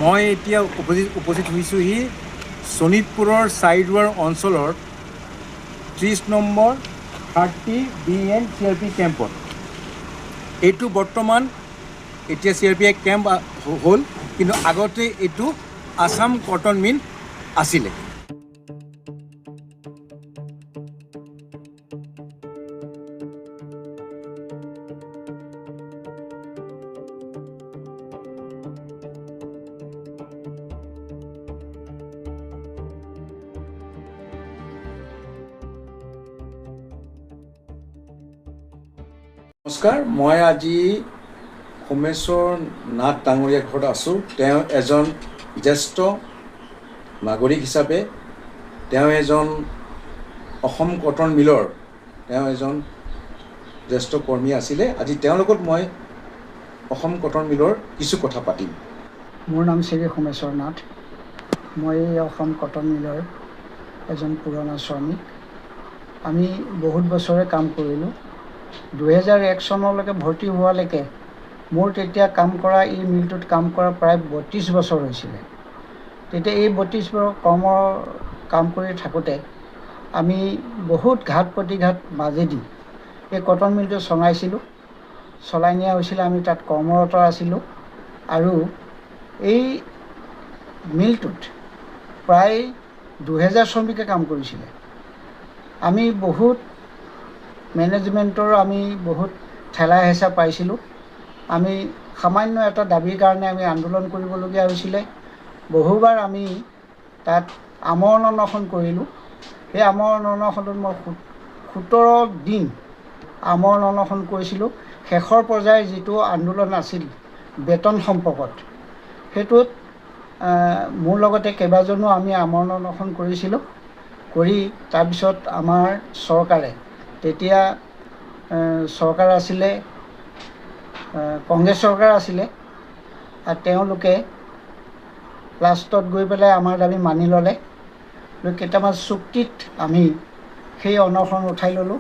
মই এতিয়া উপস্থিত হৈছোঁহি শোণিতপুৰৰ চাইডৱাৰ অঞ্চলৰ 30 নম্বৰ 30 BN CRP কেম্পত। এইটো বৰ্তমান এতিয়া CRP কেম্প হ'ল, কিন্তু আগতে এইটো আসাম কটন মিল আছিলে। নমস্কাৰ, মই আজি সোমেশ্বৰ নাথ ডাঙৰীয়াৰ ঘৰত আছোঁ। তেওঁ এজন জ্যেষ্ঠ নাগৰিক হিচাপে তেওঁ এজন অসম কটন মিলৰ তেওঁ এজন জ্যেষ্ঠ কৰ্মী আছিলে। আজি তেওঁৰ লগত মই অসম কটন মিলৰ কিছু কথা পাতিম। মোৰ নাম শ্ৰী সোমেশ্বৰ নাথ। মই অসম কটন মিলৰ এজন পুৰণা শ্ৰমিক। আমি বহুত বছৰে কাম কৰিলোঁ। 2001 চনলৈকে ভৰ্তি হোৱালৈকে মোৰ তেতিয়া কাম কৰা এই মিলটোত কাম কৰা প্ৰায় 32 বছৰ হৈছিলে। তেতিয়া এই 32 বছৰ কাম কৰি থাকোঁতে আমি বহুত ঘাট প্ৰতিঘাত মাজেদি এই কটন মিলটো চলাই নিয়া হৈছিলে। আমি তাত কৰ্মৰত আছিলোঁ আৰু এই মিলটোত প্ৰায় 2000 শ্ৰমিকে কাম কৰিছিলে। আমি বহুত মেনেজমেণ্টৰ বহুত ঠেলা হেঁচা পাইছিলোঁ। আমি সামান্য এটা দাবীৰ কাৰণে আমি আন্দোলন কৰিবলগীয়া হৈছিলে। বহুবাৰ আমি তাত আমৰণ অনশন কৰিলোঁ। সেই আমৰণ অনশনত মই 17 দিন আমৰণ অনশন কৰিছিলোঁ। শেষৰ পৰ্যায়ৰ যিটো আন্দোলন আছিল বেতন সম্পৰ্কত, সেইটোত মোৰ লগতে কেইবাজনো আমি আমৰণ অনশন কৰিছিলোঁ। কৰি তাৰপিছত আমাৰ চৰকাৰে, তেতিয়া চৰকাৰ আছিলে কংগ্ৰেছ চৰকাৰ আছিলে, আৰু তেওঁলোকে লাষ্টত গৈ পেলাই আমাৰ দাবী মানি ল'লে। কেইটামান চুক্তিত আমি সেই অনশন উঠাই ল'লোঁ।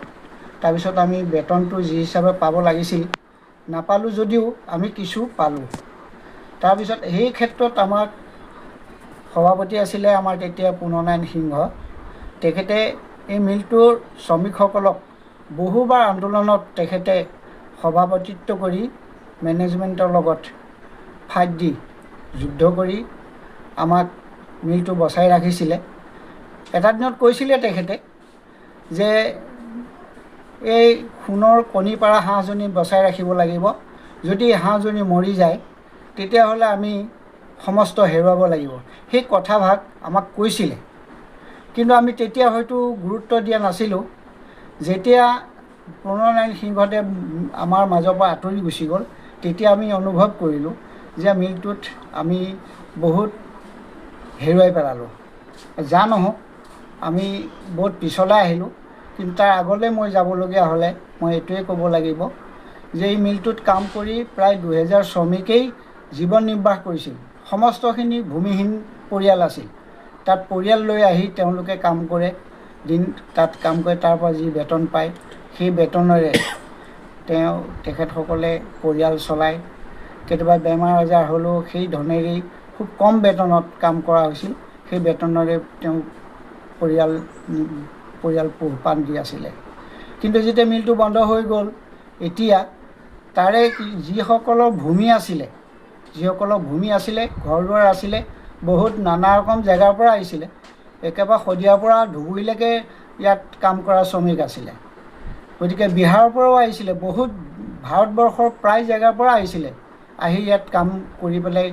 তাৰপিছত আমি বেতনটো যি হিচাপে পাব লাগিছিল নাপালোঁ, যদিও আমি কিছু পালোঁ। তাৰপিছত সেই ক্ষেত্ৰত আমাক সভাপতি আছিলে আমাৰ তেতিয়া পুননাৰায়ণ সিংহ। তেখেতে এই মিলটোৰ শ্ৰমিকসকলক বহুবাৰ আন্দোলনত তেখেতে সভাপতিত্ব কৰি মেনেজমেণ্টৰ লগত ফাইট দি যুদ্ধ কৰি আমাক মিলটো বচাই ৰাখিছিলে। এটা দিনত কৈছিলে তেখেতে যে এই সোণৰ কণী পাৰা হাঁহজনী বচাই ৰাখিব লাগিব। যদি হাঁহজনী মৰি যায় তেতিয়াহ'লে আমি সমস্ত হেৰুৱাব লাগিব। সেই কথাভাগ আমাক কৈছিলে, কিন্তু আমি তেতিয়া হয়তো গুৰুত্ব দিয়া নাছিলোঁ। যেতিয়া পুননাৰায়ণ সিংহদেৱ আমাৰ মাজৰ পৰা আঁতৰি গুচি গ'ল, তেতিয়া আমি অনুভৱ কৰিলোঁ যে মিলটোত আমি বহুত হেৰুৱাই পেলালোঁ। যা নহওক, আমি বহুত পিছলৈ আহিলোঁ। কিন্তু তাৰ আগলৈ মই যাবলগীয়া হ'লে মই এইটোৱে ক'ব লাগিব যে এই মিলটোত কাম কৰি প্ৰায় 2000 শ্ৰমিকেই জীৱন নিৰ্বাহ কৰিছিল। সমস্তখিনি ভূমিহীন পৰিয়াল আছিল। তাত পৰিয়াল লৈ আহি তেওঁলোকে কাম কৰে, তাত কাম কৰে। তাৰ পৰা যি বেতন পায় সেই বেতনেৰে তেখেতসকলে পৰিয়াল চলায়। কেতিয়াবা বেমাৰ আজাৰ হ'লেও সেই ধনেৰেই খুব কম বেতনত কাম কৰা হৈছিল। সেই বেতনেৰে তেওঁ পৰিয়াল পোহপাল দি আছিলে। কিন্তু যেতিয়া মিলটো বন্ধ হৈ গ'ল, এতিয়া তাৰে যিসকলৰ ভূমি আছিলে, ঘৰ দুৱাৰ আছিলে, বহুত নানা ৰকম জেগাৰ পৰা আহিছিলে। একেবাৰে শদিয়াৰ পৰা ধুবুৰীলৈকে ইয়াত কাম কৰা শ্ৰমিক আছিলে। গতিকে বিহাৰৰ পৰাও আহিছিলে, বহুত ভাৰতবৰ্ষৰ প্ৰায় জেগাৰ পৰা আহিছিলে, আহি ইয়াত কাম কৰি পেলাই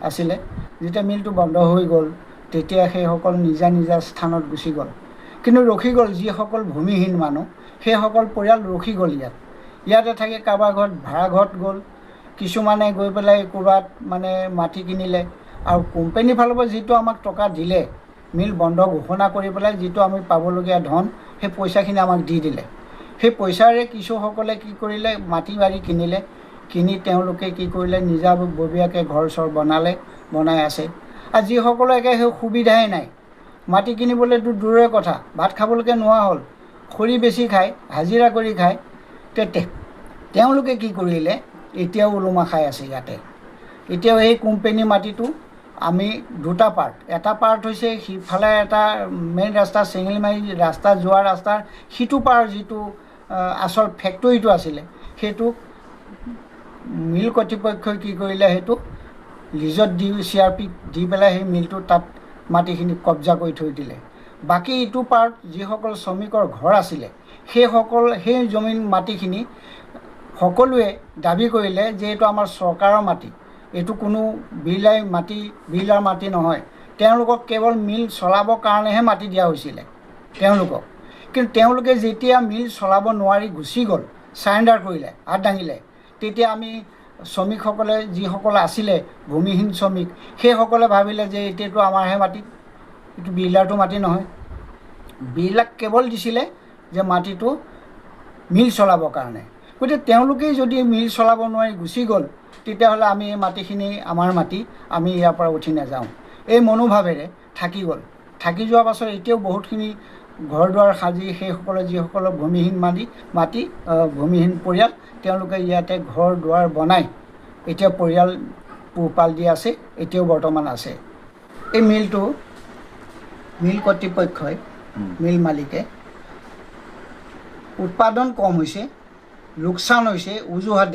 আছিলে। যেতিয়া মিলটো বন্ধ হৈ গ'ল তেতিয়া সেইসকল নিজা স্থানত গুচি গ'ল। কিন্তু ৰখি গ'ল যিসকল ভূমিহীন মানুহ, সেইসকল পৰিয়াল ৰখি গ'ল ইয়াতে থাকি কাৰোবাৰ ঘৰত ভাড়া ঘৰত গ'ল, কিছুমানে গৈ পেলাই ক'ৰবাত মাটি কিনিলে। আৰু কোম্পানীৰ ফালৰ পৰা যিটো আমাক টকা দিলে, মিল বন্ধ ঘোষণা কৰি পেলাই যিটো আমি পাবলগীয়া ধন, সেই পইচাখিনি আমাক দি দিলে। সেই পইচাৰে কিছুসকলে কি কৰিলে, মাটি বাৰী কিনিলে, কিনি তেওঁলোকে কি কৰিলে, নিজাববীয়াকৈ ঘৰ চৰ বনাই আছে। আৰু যিসকলৰ একে সেই সুবিধাই নাই, মাটি কিনিবলৈতো দূৰৰে কথা, ভাত খাবলৈকে নোহোৱা হ'ল, খৰি বেছি খায়, হাজিৰা কৰি খায়, তেওঁলোকে কি কৰিলে, এতিয়াও ওলোমা খাই আছে ইয়াতে। এতিয়াও এই কোম্পানী মাটিটো আমি দুটা পাৰ্ট, এটা পাৰ্ট হৈছে সিফালে এটা মেইন ৰাস্তা চেঙেলিমাৰি ৰাস্তা যোৱা ৰাস্তাৰ সিটো পাৰ যিটো আচল ফেক্টৰীটো আছিলে সেইটো মিল কৰ্তৃপক্ষই কি কৰিলে সেইটো লিজত দি CRP দি পেলাই সেই মিলটো তাত মাটিখিনি কব্জা কৰি থৈ দিলে। বাকী ইটো পাৰ্ট যিসকল শ্ৰমিকৰ ঘৰ আছিলে সেই জমিন মাটিখিনি সকলোৱে দাবী কৰিলে যে এইটো আমাৰ চৰকাৰৰ মাটি, এইটো কোনো বিৰলাৰ মাটি নহয়, তেওঁলোকক কেৱল মিল চলাবৰ কাৰণেহে মাটি দিয়া হৈছিলে তেওঁলোকক। কিন্তু তেওঁলোকে যেতিয়া মিল চলাব নোৱাৰি গুচি গ'ল, চাৰেণ্ডাৰ কৰিলে, হাত দাঙিলে, তেতিয়া আমি শ্ৰমিকসকলে যিসকল আছিলে ভূমিহীন শ্ৰমিক সেইসকলে ভাবিলে যে এতিয়াতো আমাৰহে মাটি, এইটো বিৰলাৰটো মাটি নহয়। বিৰলাক কেৱল দিছিলে যে মাটিটো মিল চলাবৰ কাৰণে। গতিকে তেওঁলোকেই যদি মিল চলাব নোৱাৰি গুচি গ'ল তেতিয়াহ'লে আমি এই মাটিখিনি আমাৰ মাটি, আমি ইয়াৰ পৰা উঠি নাযাওঁ, এই মনোভাৱেৰে থাকি গ'ল। থাকি যোৱাৰ পাছত এতিয়াও বহুতখিনি ঘৰ দুৱাৰ সাজি সেইসকলে যিসকলৰ ভূমিহীন ভূমিহীন পৰিয়াল তেওঁলোকে ইয়াতে ঘৰ দুৱাৰ বনাই এতিয়া পৰিয়াল পোহপাল দি আছে, এতিয়াও বৰ্তমান আছে। এই মিল কৰ্তৃপক্ষই মিল মালিকে উৎপাদন কম হৈছে, লোকচান হৈছে অজুহাত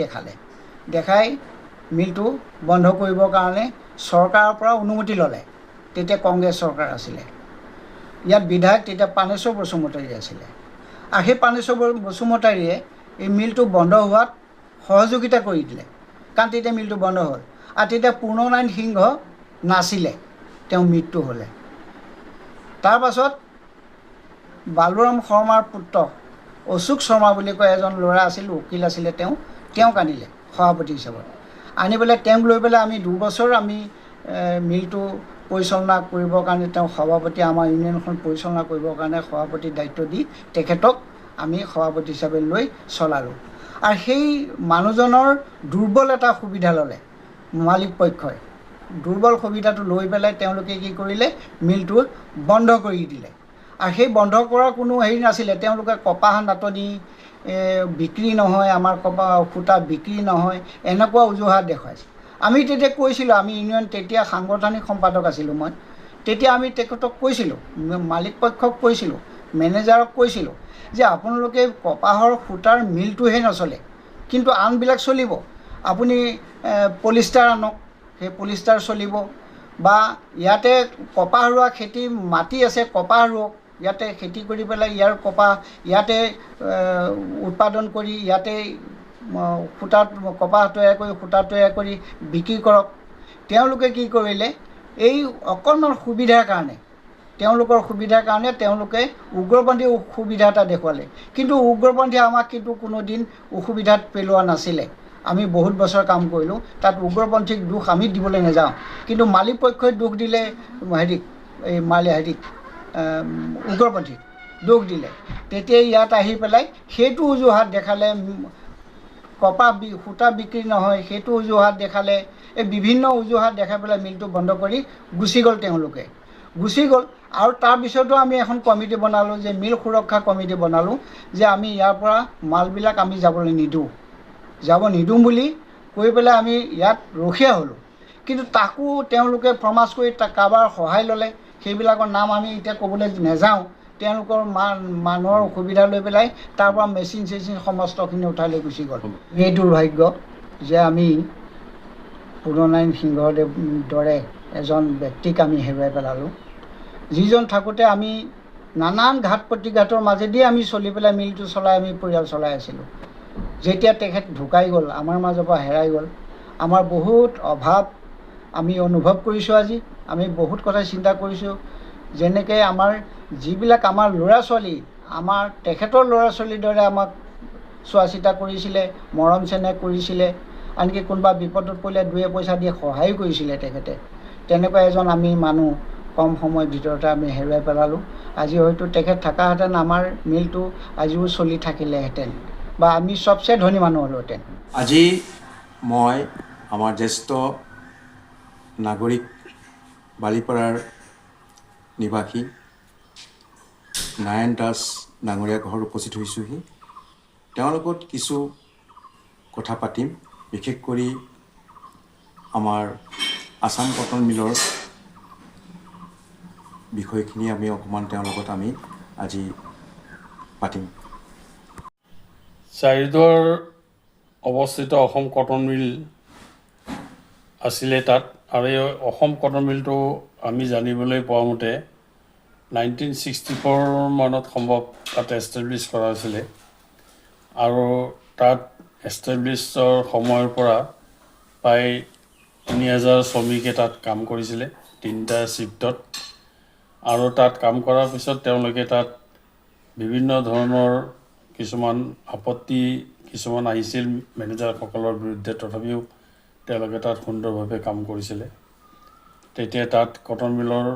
দেখাই মিলটো বন্ধ কৰিবৰ কাৰণে চৰকাৰৰ পৰা অনুমতি ল'লে। তেতিয়া কংগ্ৰেছ চৰকাৰ আছিলে, ইয়াত বিধায়ক তেতিয়া পানেশ্বৰ বসুমতাৰী আছিলে। আৰু সেই পানেশ্বৰ বসুমতাৰীয়ে এই মিলটো বন্ধ হোৱাত সহযোগিতা কৰি দিলে, কাৰণ তেতিয়া মিলটো বন্ধ হ'ল। আৰু তেতিয়া পূৰ্ণনাৰায়ণ সিংহ নাছিলে, তেওঁ মৃত্যু হ'লে। তাৰ পাছত বালুৰাম শৰ্মাৰ পুত্ৰ অশোক শৰ্মা বুলি কয় এজন ল'ৰা আছিল, উকিল আছিলে, তেওঁক আনিলে সভাপতি হিচাপত। আনি পেলাই তেওঁক লৈ পেলাই আমি 2 বছৰ আমি মিলটো পৰিচালনা কৰিবৰ কাৰণে তেওঁ সভাপতি, আমাৰ ইউনিয়নখন পৰিচালনা কৰিবৰ কাৰণে সভাপতিৰ দায়িত্ব দি তেখেতক আমি সভাপতি হিচাপে লৈ চলালোঁ। আৰু সেই মানুহজনৰ দুৰ্বল এটা সুবিধা ল'লে মালিক পক্ষই, দুৰ্বল সুবিধাটো লৈ পেলাই তেওঁলোকে কি কৰিলে মিলটো বন্ধ কৰি দিলে। আৰু সেই বন্ধ কৰাৰ কোনো হেৰি নাছিলে, তেওঁলোকে কপাহ নাটনি বিক্ৰী নহয়, আমাৰ কপাহ সূতা বিক্ৰী নহয়, এনেকুৱা অজুহাত দেখুৱাইছে। আমি তেতিয়া কৈছিলোঁ, আমি ইউনিয়ন তেতিয়া সাংগঠনিক সম্পাদক আছিলোঁ মই, তেতিয়া আমি তেখেতক কৈছিলোঁ, মালিক পক্ষক কৈছিলোঁ, মেনেজাৰক কৈছিলোঁ যে আপোনালোকে কপাহৰ সূতাৰ মিলটোহে নচলে, কিন্তু আনবিলাক চলিব। আপুনি পলিষ্টাৰ আনক, সেই পলিষ্টাৰ চলিব, বা ইয়াতে কপাহ ৰোৱা খেতি মাটি আছে, কপাহ ৰোৱক, ইয়াতে খেতি কৰি পেলাই ইয়াৰ কপাহ ইয়াতে উৎপাদন কৰি ইয়াতে কপাহ তৈয়াৰ কৰি সূতা তৈয়াৰ কৰি বিক্ৰী কৰক। তেওঁলোকে কি কৰিলে, এই অকণমান সুবিধাৰ কাৰণে তেওঁলোকে উগ্ৰপন্থী সুবিধা এটা দেখুৱালে। কিন্তু উগ্ৰপন্থীয়ে আমাক কিন্তু কোনোদিন অসুবিধাত পেলোৱা নাছিলে। আমি বহুত বছৰ কাম কৰিলোঁ, তাত উগ্ৰপন্থীক দোষ আমি দিবলৈ নাযাওঁ। কিন্তু মালিক পক্ষই দোষ দিলে উগ্ৰপন্থীক দোষ দিলে। তেতিয়া ইয়াত আহি পেলাই সেইটো অজুহাত দেখালে, কপাহ সূতা বিক্ৰী নহয় সেইটো অজুহাত দেখালে, এই বিভিন্ন অজুহাত দেখাই পেলাই মিলটো বন্ধ কৰি গুচি গ'ল। তেওঁলোকে গুচি গ'ল। আৰু তাৰপিছতো আমি এখন কমিটি বনালোঁ, যে মিল সুৰক্ষা কমিটি বনালোঁ, যে আমি ইয়াৰ পৰা মালবিলাক আমি যাব নিদিওঁ বুলি কৈ পেলাই আমি ইয়াত ৰখীয়া হ'লোঁ। কিন্তু তাকো তেওঁলোকে ফৰমাছ কৰি কাৰোবাৰ সহায় ল'লে, সেইবিলাকৰ নাম আমি এতিয়া ক'বলৈ নাযাওঁ। তেওঁলোকৰ মানুহৰ অসুবিধা লৈ পেলাই তাৰ পৰা মেচিন সমস্তখিনি উঠাই লৈ গুচি গ'ল। এই দুৰ্ভাগ্য যে আমি পূৰ্ণনাৰায়ণ সিংহৰ দৰে এজন ব্যক্তিক আমি হেৰুৱাই পেলালোঁ, যিজন থাকোঁতে আমি নানান ঘাট প্ৰতিঘাতৰ মাজেদি আমি চলি পেলাই মিলটো চলাই আমি পৰিয়াল চলাই আছিলোঁ। যেতিয়া তেখেত ঢুকাই গ'ল, আমাৰ মাজৰ পৰা হেৰাই গ'ল, আমাৰ বহুত অভাৱ আমি অনুভৱ কৰিছোঁ। আজি আমি বহুত কথা চিন্তা কৰিছোঁ, যেনেকৈ আমাৰ যিবিলাক আমাৰ ল'ৰা ছোৱালী, আমাৰ তেখেতৰ ল'ৰা ছোৱালীৰ দৰে আমাক চোৱা চিতা কৰিছিলে, মৰম চেনেহ কৰিছিলে, আনকি কোনোবা বিপদত পৰিলে 2 পইচা দি সহায়ো কৰিছিলে তেখেতে। তেনেকুৱা এজন আমি মানুহ কম সময়ৰ ভিতৰতে আমি হেৰুৱাই পেলালোঁ। আজি হয়তো তেখেত থকাহেঁতেন আমাৰ মিলটো আজিও চলি থাকিলেহেঁতেন, বা আমি চবচে ধনী মানুহ হ'লোহেঁতেন। আজি মই আমাৰ জ্যেষ্ঠ নাগৰিক বালিপাৰাৰ নিবাসী নাৰায়ণ দাস ডাঙৰীয়া ঘৰত উপস্থিত হৈছোঁহি। তেওঁৰ লগত কিছু কথা পাতিম, বিশেষ কৰি আমাৰ আসাম কটন মিলৰ বিষয়খিনি আমি অকণমান তেওঁৰ লগত আমি আজি পাতিম। চাৰিদুৱাৰ অৱস্থিত অসম কটন মিল আছিলে তাত, আৰু এই অসম কটন মিলটো আমি জানিবলৈ পোৱা মতে 1964 মানত সম্ভৱ তাত এষ্টাব্লিছ কৰা হৈছিলে, আৰু তাত এষ্টাব্লিছৰ সময়ৰ পৰা প্ৰায় 3000 শ্ৰমিকে তাত কাম কৰিছিলে 3টা শ্বিফ্টত। আৰু তাত কাম কৰাৰ পিছত তেওঁলোকে তাত বিভিন্ন ধৰণৰ কিছুমান আপত্তি কিছুমান আহিছিল মেনেজাৰসকলৰ বিৰুদ্ধে, তথাপিও তেওঁলোকে তাত সুন্দৰভাৱে কাম কৰিছিলে। তেতিয়া তাত কটন মিলৰ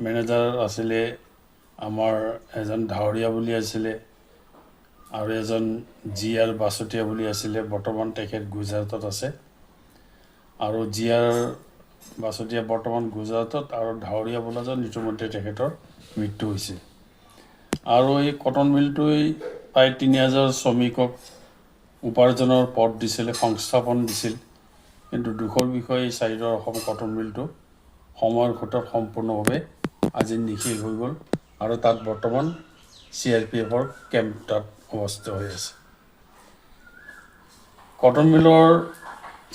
মেনেজাৰ আছিলে আমাৰ এজন ধাৱৰীয়া বুলি আছিলে, আৰু এজন GR বাছতীয়া বুলি আছিলে। বৰ্তমান তেখেত গুজৰাটত আছে, আৰু GR বাছতীয়া বৰ্তমান গুজৰাটত, আৰু ধাৱৰীয়া বোলাজন ইতিমধ্যে তেখেতৰ মৃত্যু হৈছে। আৰু এই কটন মিলটোৱে প্ৰায় 3000 শ্ৰমিকক উপাৰ্জনৰ পথ দিছিলে, সংস্থাপন দিছিল। কিন্তু দুখৰ বিষয় এই চাৰিদুৱাৰ অসম কটন মিলটো সময়ৰ সোঁতত সম্পূৰ্ণভাৱে আজি নিশেষ হৈ গ'ল, আৰু তাত বৰ্তমান CRPFৰ কেম্প তাত অৱস্থিত হৈ আছে। কটন মিলৰ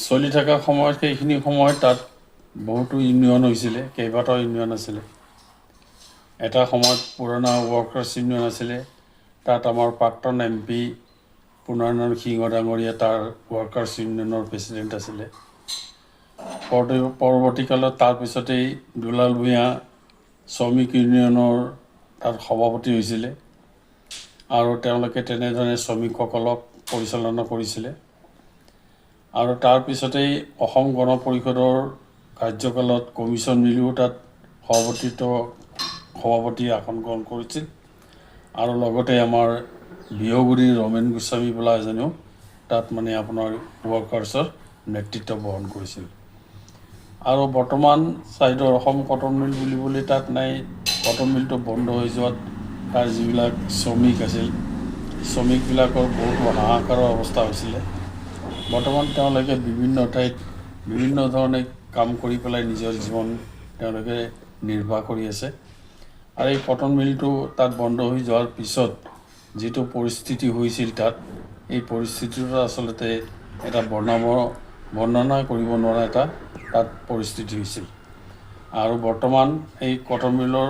চলি থকা সময়ত সেইখিনি সময়ত তাত বহুতো ইউনিয়ন হৈছিলে, কেইবাটাও ইউনিয়ন আছিলে। এটা সময়ত পুৰণা ৱৰ্কাৰ্ছ ইউনিয়ন আছিলে, তাত আমাৰ প্ৰাক্তন MP পুনৰনয়ন সিংহ ডাঙৰীয়া তাৰ ৱৰ্কাৰ্ছ ইউনিয়নৰ প্ৰেচিডেণ্ট আছিলে। পৰৱৰ্তীকালত তাৰপিছতেই দুলাল ভূঞা শ্ৰমিক ইউনিয়নৰ তাত সভাপতি হৈছিলে, আৰু তেওঁলোকে তেনেধৰণে শ্ৰমিকসকলক পৰিচালনা কৰিছিলে। আৰু তাৰপিছতেই অসম গণ পৰিষদৰ কাৰ্যকালত কমিশ্যন মিলিও তাত সভাপতি আসন গ্ৰহণ কৰিছিল, আৰু লগতে আমাৰ বিহগুৰিৰ ৰমেন গোস্বামী বোলা এজনেও তাত মানে আপোনাৰ ৱৰ্কাৰ্ছৰ নেতৃত্ব বহন কৰিছিল। আৰু বৰ্তমান চাৰিদুৱাৰ অসম কটন মিল বুলিবলৈ তাত নাই। কটন মিলটো বন্ধ হৈ যোৱাত তাৰ যিবিলাক শ্ৰমিক আছিল, শ্ৰমিকবিলাকৰ বহুতো হাহাকাৰৰ অৱস্থা হৈছিলে। বৰ্তমান তেওঁলোকে বিভিন্ন ঠাইত বিভিন্ন ধৰণে কাম কৰি পেলাই নিজৰ জীৱন তেওঁলোকে নিৰ্বাহ কৰি আছে। আৰু এই কটন মিলটো তাত বন্ধ হৈ যোৱাৰ পিছত যিটো পৰিস্থিতি হৈছিল তাত, এই পৰিস্থিতিটো আচলতে এটা বৰ্ণনা কৰিব নোৱাৰা এটা তাত পৰিস্থিতি হৈছিল। আৰু বৰ্তমান এই কটন মিলৰ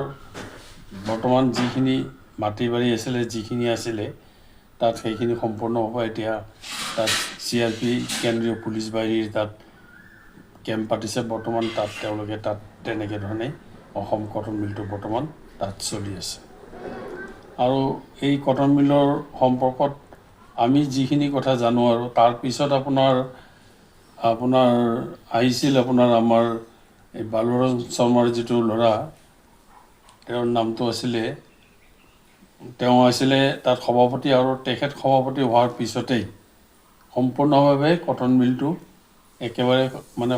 বৰ্তমান যিখিনি মাটি বাৰী আছিলে, যিখিনি আছিলে তাত সেইখিনি সম্পূৰ্ণভাৱে এতিয়া তাত CRP কেন্দ্ৰীয় পুলিচ বাহিনীৰ তাত কেম্প পাতিছে। বৰ্তমান তাত তেওঁলোকে তাত তেনেকৈ ধৰণে অসম কটন মিলটো বৰ্তমান তাত চলি আছে। আৰু এই কটন মিলৰ সম্পৰ্কত আমি যিখিনি কথা জানো, আৰু তাৰপিছত আপোনাৰ আহিছিল আপোনাৰ আমাৰ এই বালুৰাম শৰ্মাৰ যিটো ল'ৰা, তেওঁৰ নামটো আছিলে, তেওঁ আছিলে তাত সভাপতি, আৰু তেখেত সভাপতি হোৱাৰ পিছতেই সম্পূৰ্ণভাৱে কটন মিলটো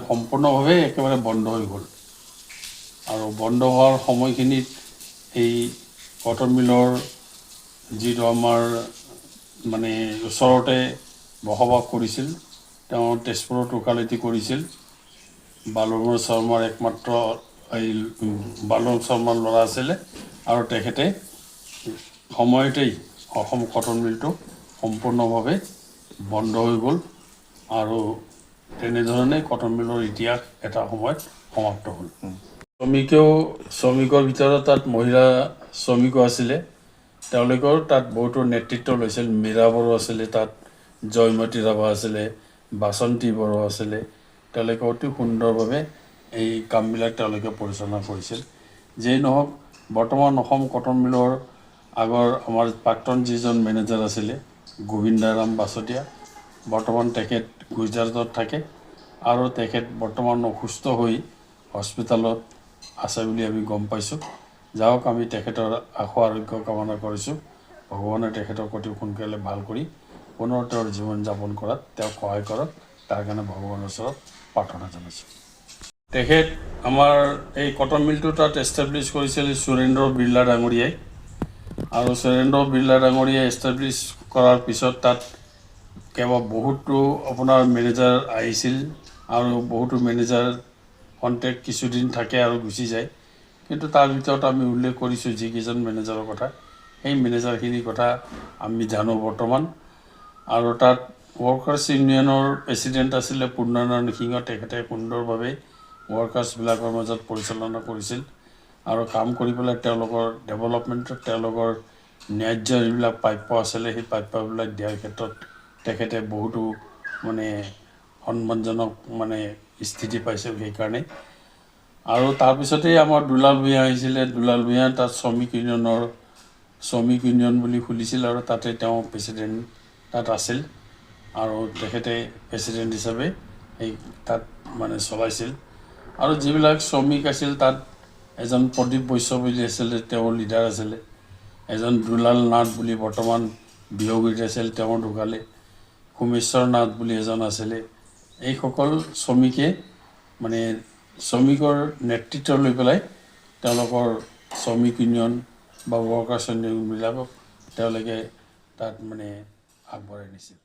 সম্পূৰ্ণভাৱে একেবাৰে বন্ধ হৈ গ'ল। আৰু বন্ধ হোৱাৰ সময়খিনিত এই কটন মিলৰ যিটো আমাৰ মানে ওচৰতে বসবাস কৰিছিল, তেওঁ তেজপুৰত ওকালতি কৰিছিল। বালুৰাম শৰ্মাৰ একমাত্ৰ বালুৰাম শৰ্মাৰ ল'ৰা আছিলে, আৰু তেখেতে সময়তেই অসম কটন মিলটো সম্পূৰ্ণভাৱে বন্ধ হৈ গ'ল, আৰু তেনেধৰণে কটন মিলৰ ইতিহাস এটা সময়ত সমাপ্ত হ'ল। শ্ৰমিকৰ ভিতৰত তাত মহিলা শ্ৰমিকো আছিলে, তেওঁলোকৰ তাত বহুতো নেতৃত্ব লৈছিল। মীৰা বড়ো আছিলে, তাত জয়মতী ৰাভা আছিলে, বাসন্তী বড়ো আছিলে। তেওঁলোকে অতি সুন্দৰভাৱে এই কামবিলাক তেওঁলোকে পৰিচালনা কৰিছিল। যেই নহওক, বৰ্তমান অসম কটন মিলৰ আগৰ আমাৰ প্ৰাক্তন যিজন মেনেজাৰ আছিলে গোবিন্দাৰাম বাছতীয়া, বৰ্তমান তেখেত গুজৰাটত থাকে, আৰু তেখেত বৰ্তমান অসুস্থ হৈ হস্পিটেলত আছে বুলি আমি গম পাইছোঁ। যাওক, আমি তেখেতৰ আশু আৰোগ্য কামনা কৰিছোঁ। ভগৱানে তেখেতক অতি সোনকালে ভাল কৰি পুনৰ তেওঁৰ জীৱন যাপন কৰাত তেওঁক সহায় কৰক, তাৰ কাৰণে ভগৱানৰ ওচৰত প্ৰাৰ্থনা জনাইছোঁ। তেখেত আমাৰ এই কটন মিলটো তাত এষ্টাব্লিছ কৰিছিল সুৰেন্দ্ৰ বিৰলা ডাঙৰীয়াই, আৰু সুৰেন্দ্ৰ বিৰলা ডাঙৰীয়াই এষ্টাব্লিছ কৰাৰ পিছত তাত বহুতো আপোনাৰ মেনেজাৰ আহিছিল, আৰু বহুতো মেনেজাৰ কণ্টেক্ট কিছুদিন থাকে আৰু গুচি যায়, কিন্তু তাৰ ভিতৰত আমি উল্লেখ কৰিছোঁ যিকেইজন মেনেজাৰৰ কথা, সেই মেনেজাৰখিনিৰ কথা আমি জানো বৰ্তমান। আৰু তাত ৱৰ্কাৰ্ছ ইউনিয়নৰ প্ৰেচিডেণ্ট আছিলে পূৰ্ণাৰায়ণ সিংহ, তেখেতে সুন্দৰভাৱে ৱৰ্কাৰ্ছবিলাকৰ মাজত পৰিচালনা কৰিছিল আৰু কাম কৰি পেলাই তেওঁলোকৰ ডেভেলপমেণ্টত তেওঁলোকৰ ন্যায্য যিবিলাক প্ৰাপ্য আছিলে সেই প্ৰাপ্যবিলাক দিয়াৰ ক্ষেত্ৰত তেখেতে বহুতো মানে সন্মানজনক মানে স্থিতি পাইছিল সেইকাৰণে। আৰু তাৰপিছতেই আমাৰ দুলাল ভূঞা আহিছিলে। দুলাল ভূঞা তাত শ্ৰমিক ইউনিয়ন বুলি খুলিছিল আৰু তাতে তেওঁ প্ৰেচিডেণ্ট তাত আছিল আৰু তেখেতে প্ৰেচিডেণ্ট হিচাপে সেই তাত মানে চলাইছিল। আৰু যিবিলাক শ্ৰমিক আছিল তাত এজন প্ৰদীপ বৈশ্য বুলি আছিলে, তেওঁৰ লিডাৰ আছিলে। এজন দুলাল নাথ বুলি বৰ্তমান বিহগুৰিত আছিল, তেওঁ ঢুকালে। সোমেশ্বৰ নাথ বুলি এজন আছিলে। এইসকল শ্ৰমিকে মানে শ্ৰমিকৰ নেতৃত্ব লৈ পেলাই তেওঁলোকৰ শ্ৰমিক ইউনিয়ন বা ৱৰ্কাৰ্ছ ইউনিয়নবিলাকক তেওঁলোকে তাত মানে আগবঢ়াই নিছিল।